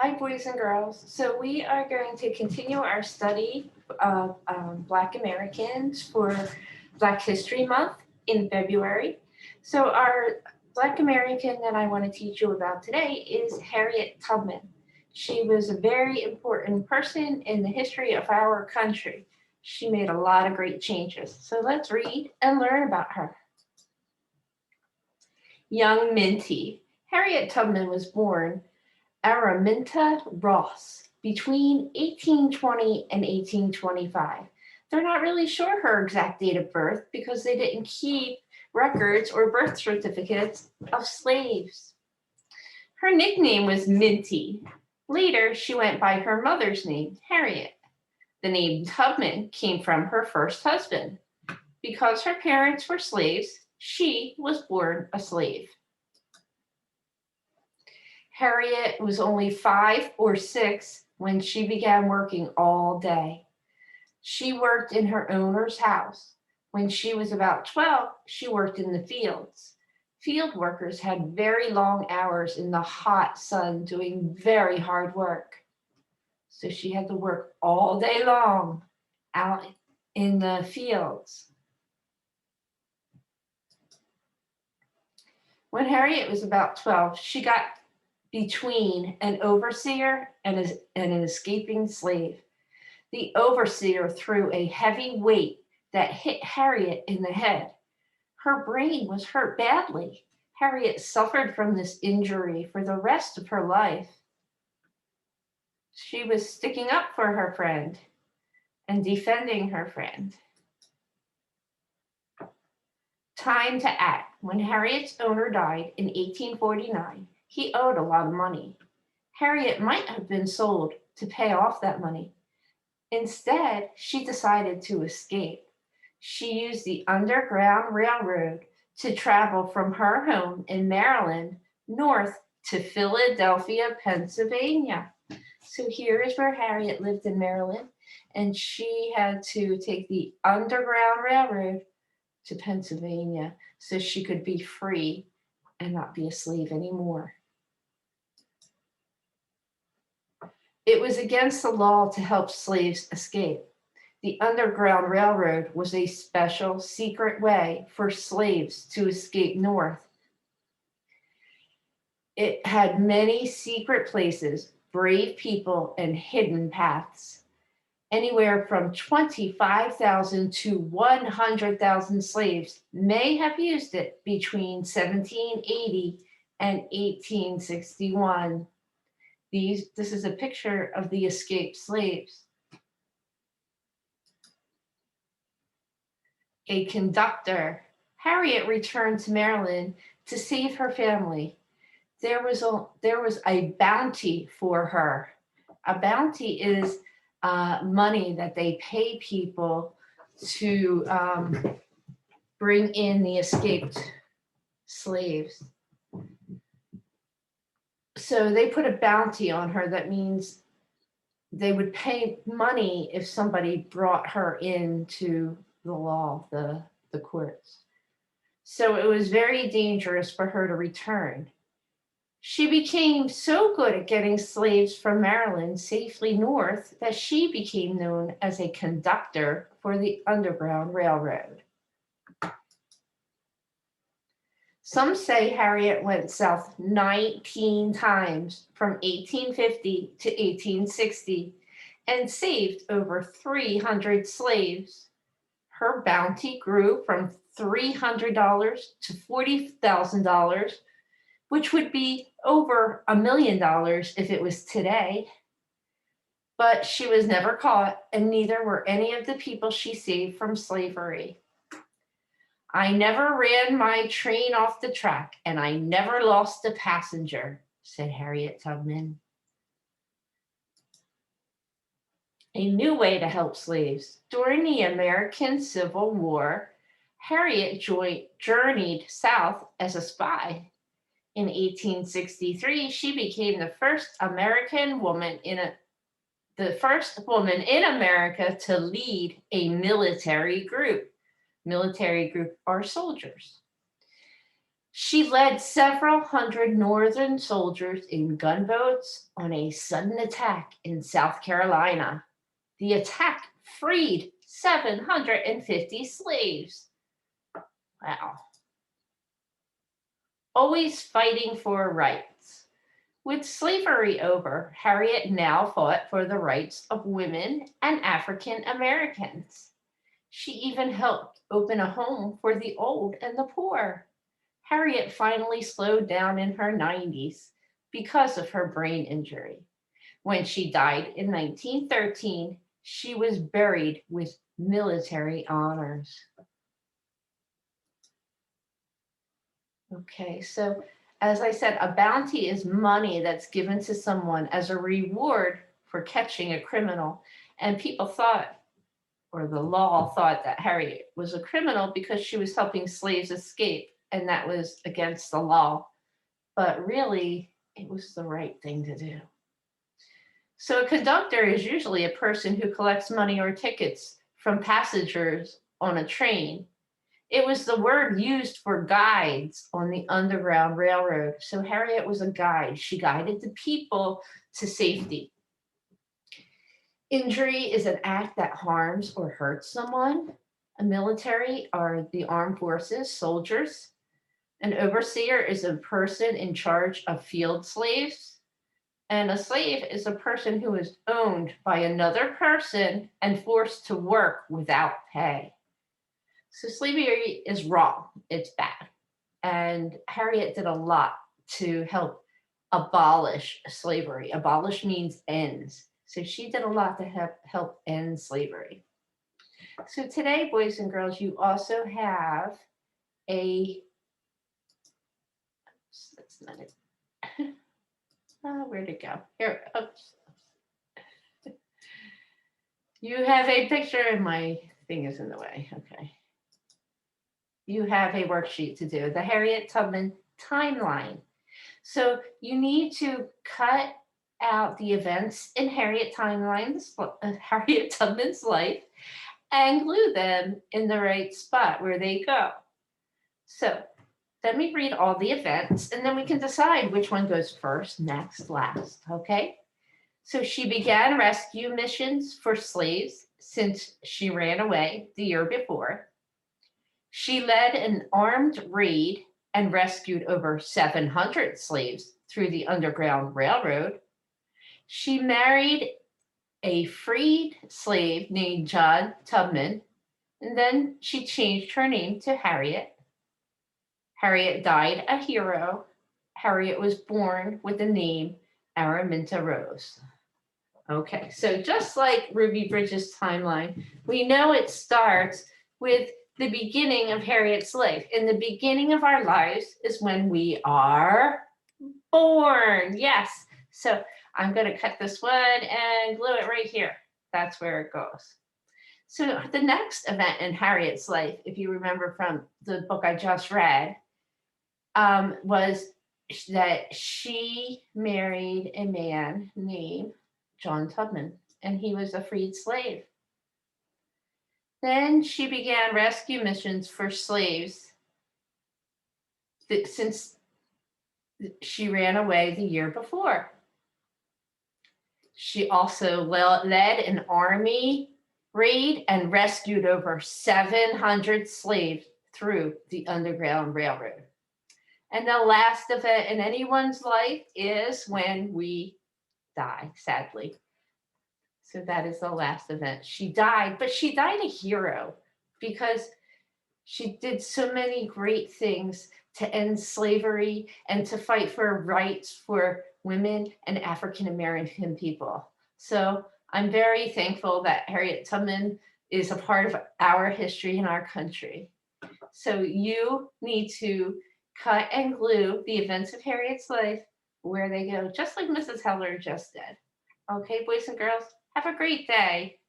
Hi, boys and girls. So we are going to continue our study of Black Americans for Black History Month in February. So our Black American that I want to teach you about today is Harriet Tubman. She was a very important person in the history of our country. She made a lot of great changes. So let's read and learn about her. Young Minty. Harriet Tubman was born Araminta Ross between 1820 and 1825. They're not really sure her exact date of birth because they didn't keep records or birth certificates of slaves. Her nickname was Minty. Later, she went by her mother's name, Harriet. The name Tubman came from her first husband. Because her parents were slaves, she was born a slave. Harriet was only 5 or 6 when she began working all day. She worked in her owner's house. When she was about 12, she worked in the fields. Field workers had very long hours in the hot sun doing very hard work. So she had to work all day long out in the fields. When Harriet was about 12, she got between an overseer and an escaping slave. The overseer threw a heavy weight that hit Harriet in the head. Her brain was hurt badly. Harriet suffered from this injury for the rest of her life. She was sticking up for her friend and defending her friend. Time to act. When Harriet's owner died in 1849, he owed a lot of money. Harriet might have been sold to pay off that money. Instead, she decided to escape. She used the Underground Railroad to travel from her home in Maryland north to Philadelphia, Pennsylvania. So here is where Harriet lived in Maryland, and she had to take the Underground Railroad to Pennsylvania so she could be free and not be a slave anymore. It was against the law to help slaves escape. The Underground Railroad was a special secret way for slaves to escape north. It had many secret places, brave people, and hidden paths. Anywhere from 25,000 to 100,000 slaves may have used it between 1780 and 1861. This is a picture of the escaped slaves. A conductor. Harriet returned to Maryland to save her family. There was a bounty for her. A bounty is money that they pay people to bring in the escaped slaves. So they put a bounty on her. That means they would pay money if somebody brought her into the law, the courts. So it was very dangerous for her to return. She became so good at getting slaves from Maryland safely north that she became known as a conductor for the Underground Railroad. Some say Harriet went south 19 times from 1850 to 1860 and saved over 300 slaves. Her bounty grew from $300 to $40,000, which would be over $1 million if it was today. But she was never caught, and neither were any of the people she saved from slavery. I never ran my train off the track, and I never lost a passenger, said Harriet Tubman. A new way to help slaves. During the American Civil War, Harriet journeyed south as a spy. In 1863, she became the first woman in America to lead a military group. Military group are soldiers. She led several hundred Northern soldiers in gunboats on a sudden attack in South Carolina. The attack freed 750 slaves. Wow. Always fighting for rights. With slavery over, Harriet now fought for the rights of women and African Americans. She even helped open a home for the old and the poor. Harriet finally slowed down in her 90s because of her brain injury. When she died in 1913, she was buried with military honors. Okay, so as I said, a bounty is money that's given to someone as a reward for catching a criminal. And people thought, or the law thought, that Harriet was a criminal because she was helping slaves escape, and that was against the law. But really, it was the right thing to do. So a conductor is usually a person who collects money or tickets from passengers on a train. It was the word used for guides on the Underground Railroad. So Harriet was a guide. She guided the people to safety. Injury is an act that harms or hurts someone. A military are the armed forces, soldiers. An overseer is a person in charge of field slaves. And a slave is a person who is owned by another person and forced to work without pay. So slavery is wrong, it's bad. And Harriet did a lot to help abolish slavery. Abolish means ends. So she did a lot to help end slavery. So today, boys and girls, you also have a, that's not it. Where'd it go? Here, oops. You have a picture and my thing is in the way, okay. You have a worksheet to do, the Harriet Tubman timeline. So you need to cut out the events in Harriet Tubman's life and glue them in the right spot where they go. So let me read all the events and then we can decide which one goes first, next, last, okay? So she began rescue missions for slaves since she ran away the year before. She led an armed raid and rescued over 700 slaves through the Underground Railroad. She married a freed slave named John Tubman, and then she changed her name to Harriet. Harriet died a hero. Harriet was born with the name Araminta Rose. Okay, so just like Ruby Bridges' timeline, we know it starts with the beginning of Harriet's life. And the beginning of our lives is when we are born. Yes. So I'm going to cut this one and glue it right here. That's where it goes. So the next event in Harriet's life, if you remember from the book I just read, was that she married a man named John Tubman, and he was a freed slave. Then she began rescue missions for slaves since she ran away the year before. She also led an army raid and rescued over 700 slaves through the Underground Railroad. And the last event in anyone's life is when we die, sadly. So that is the last event. She died, but she died a hero because she did so many great things to end slavery and to fight for rights for women and African American people. So I'm very thankful that Harriet Tubman is a part of our history in our country. So you need to cut and glue the events of Harriet's life where they go, just like Mrs. Heller just did. Okay, boys and girls, have a great day.